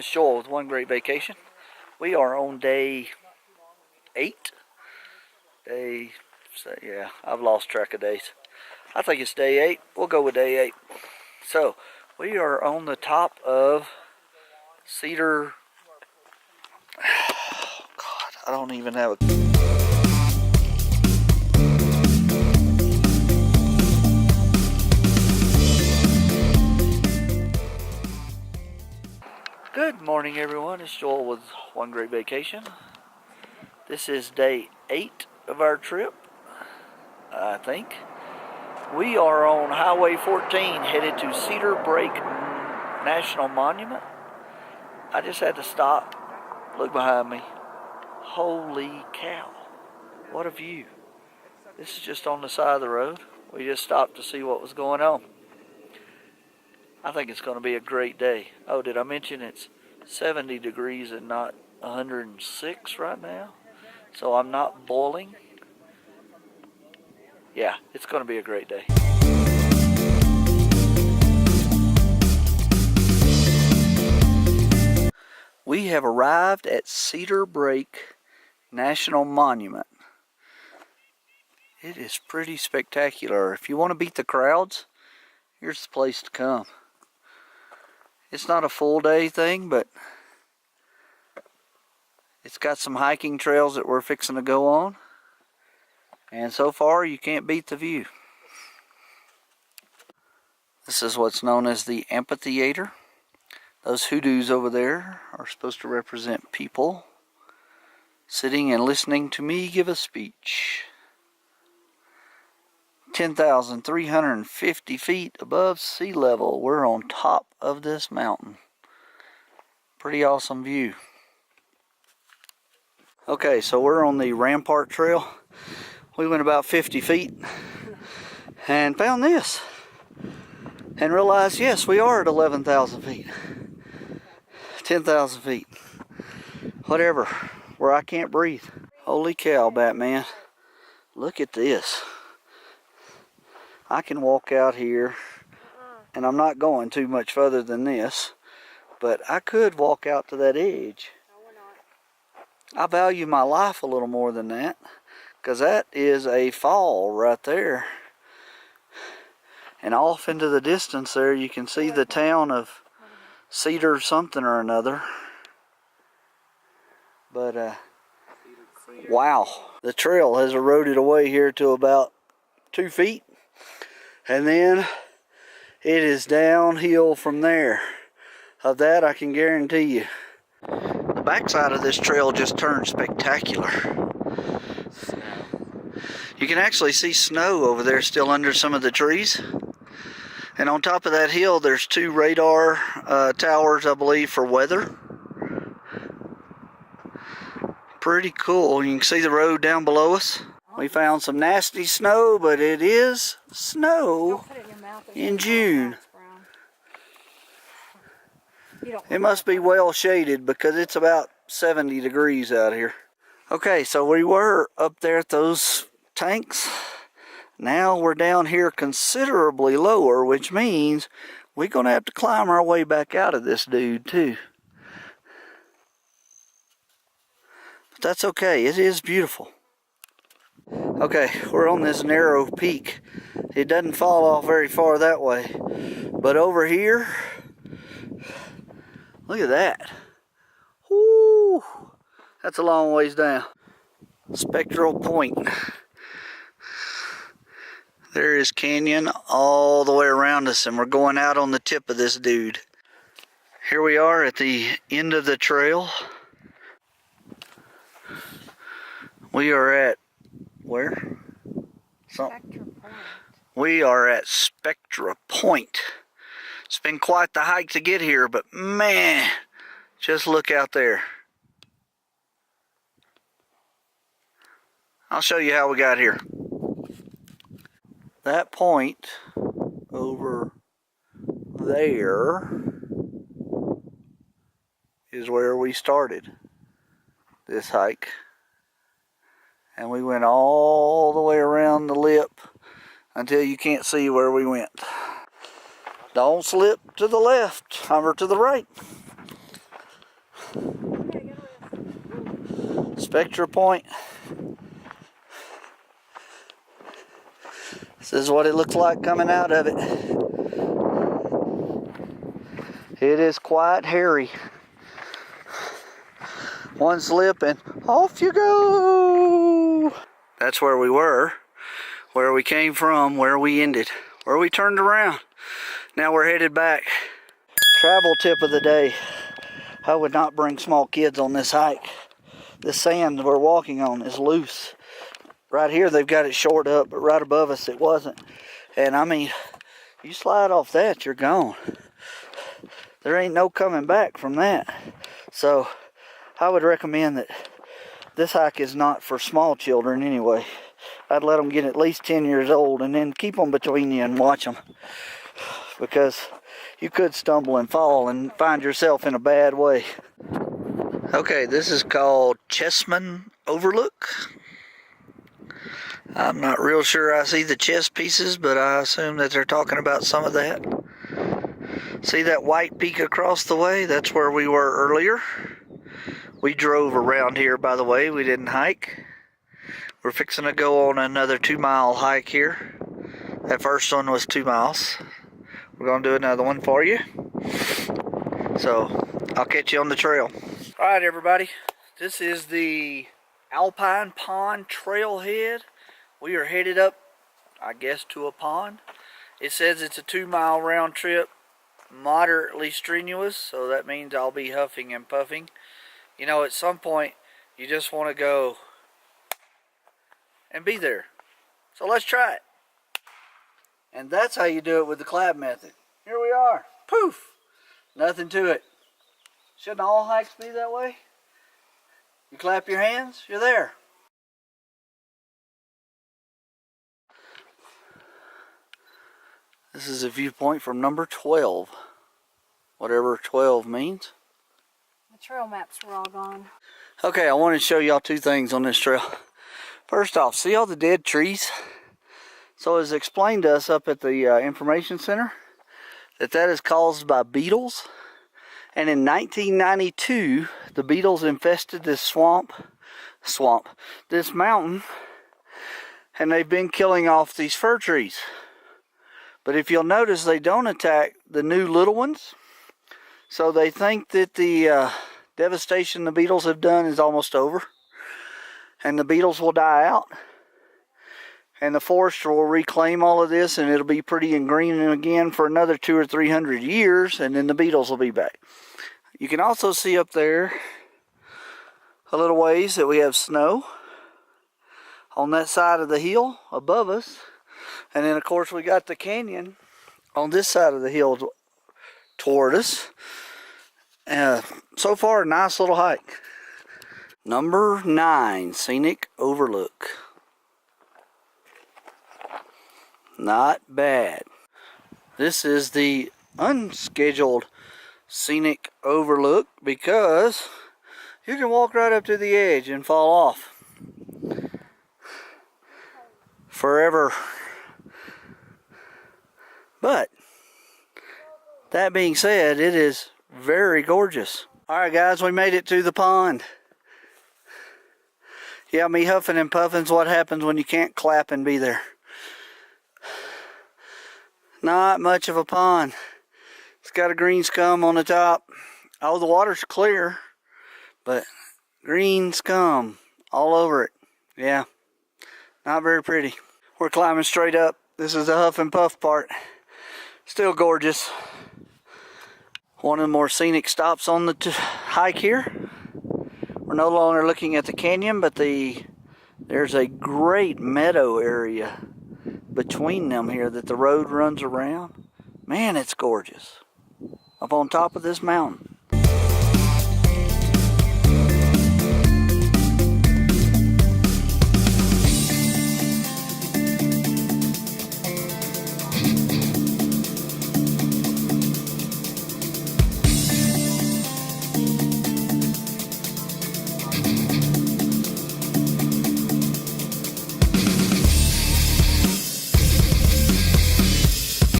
Shoal with One Great Vacation. We are on day 8. Yeah, I've lost track of days. I think it's day 8. We'll go with day 8. So, we are on the top of Cedar. Oh, God, I don't even have a. Good morning, everyone. It's Joel with One Great Vacation. This is day 8 of our trip, I think. We are on Highway 14 headed to Cedar Break National Monument. I just had to stop, look behind me. Holy cow, what a view. This is just on the side of the road. We just stopped to see what was going on. I think it's going to be a great day. Oh, did I mention it's 70 degrees and not 106 right now? So I'm not boiling. Yeah, it's going to be a great day. We have arrived at Cedar Break National Monument. It is pretty spectacular. If you want to beat the crowds, here's the place to come. It's not a full day thing, but it's got some hiking trails that we're fixing to go on. And so far, you can't beat the view. This is what's known as the amphitheater. Those hoodoos over there are supposed to represent people sitting and listening to me give a speech. 10,350 feet above sea level. We're on top of this mountain. Pretty awesome view. Okay, so we're on the Rampart Trail. We went about 50 feet and found this. And realized, yes, we are at 11,000 feet. 10,000 feet. Whatever, where I can't breathe. Holy cow, Batman. Look at this. I can walk out here, and I'm not going too much further than this, but I could walk out to that edge. I value my life a little more than that, because that is a fall right there. And off into the distance there, you can see the town of Cedar something or another. But, wow. The trail has eroded away here to about 2 feet. And then it is downhill from there. Of that I can guarantee you. The backside of this trail just turned spectacular. You can actually see snow over there still under some of the trees. And on top of that hill there's 2 radar towers, I believe, for weather. Pretty cool. You can see the road down below us. We found some nasty snow, but it is snow in June. It must be well shaded because it's about 70 degrees out here. Okay, so we were up there at those tanks. Now we're down here considerably lower, which means we're going to have to climb our way back out of this dude too. But that's okay, it is beautiful. Okay, we're on this narrow peak. It doesn't fall off very far that way. But over here, look at that. Whoo! That's a long ways down. Spectral Point. There is canyon all the way around us, and we're going out on the tip of this dude. Here we are at the end of the trail. We are at where? Spectra Point. We are at Spectra Point. It's been quite the hike to get here, but man, just look out there. I'll show you how we got here. That point over there is where we started this hike. And we went all the way around the lip until you can't see where we went. Don't slip to the left or to the right. Spectra Point. This is what it looks like coming out of it. It is quite hairy. One slip and off you go. That's where we were, where we came from, where we ended, where we turned around. Now we're headed back. Travel tip of the day. I would not bring small kids on this hike. The sand we're walking on is loose. Right here they've got it shored up, but right above us it wasn't. And I mean, you slide off that, you're gone. There ain't no coming back from that. So I would recommend that this hike is not for small children anyway. I'd let them get at least 10 years old and then keep them between you and watch them. Because you could stumble and fall and find yourself in a bad way. Okay, this is called Chessman Overlook. I'm not real sure I see the chess pieces, but I assume that they're talking about some of that. See that white peak across the way? That's where we were earlier. We drove around here, by the way. We didn't hike. We're fixing to go on another 2-mile hike here. That first one was 2 miles. We're going to do another one for you. So, I'll catch you on the trail. Alright, everybody. This is the Alpine Pond trailhead. We are headed up, I guess, to a pond. It says it's a 2-mile round trip, moderately strenuous, so that means I'll be huffing and puffing. You know, at some point, you just want to go and be there. So let's try it. And that's how you do it with the clap method. Here we are. Poof! Nothing to it. Shouldn't all hikes be that way? You clap your hands, you're there. This is a viewpoint from number 12. Whatever 12 means. The trail maps were all gone. Okay, I want to show y'all 2 things on this trail. First off, see all the dead trees? So as explained to us up at the information center, that is caused by beetles. And in 1992, the beetles infested this this mountain, and they've been killing off these fir trees. But if you'll notice, they don't attack the new little ones. So they think that the devastation the beetles have done is almost over. And the beetles will die out. And the forest will reclaim all of this, and it'll be pretty and green again for another 200 or 300 years, and then the beetles will be back. You can also see up there a little ways that we have snow on that side of the hill above us. And then, of course, we got the canyon on this side of the hill toward us. So far, a nice little hike. Number 9, Scenic Overlook. Not bad. This is the unscheduled Scenic Overlook because you can walk right up to the edge and fall off. Forever. But that being said, it is very gorgeous. Alright guys, we made it to the pond. Yeah, me huffing and puffing's what happens when you can't clap and be there. Not much of a pond. It's got a green scum on the top. Oh, the water's clear, but green scum all over it. Yeah, not very pretty. We're climbing straight up. This is the huff and puff part. Still gorgeous. One of the more scenic stops on the hike here. We're no longer looking at the canyon, but there's a great meadow area between them here that the road runs around. Man, it's gorgeous. Up on top of this mountain.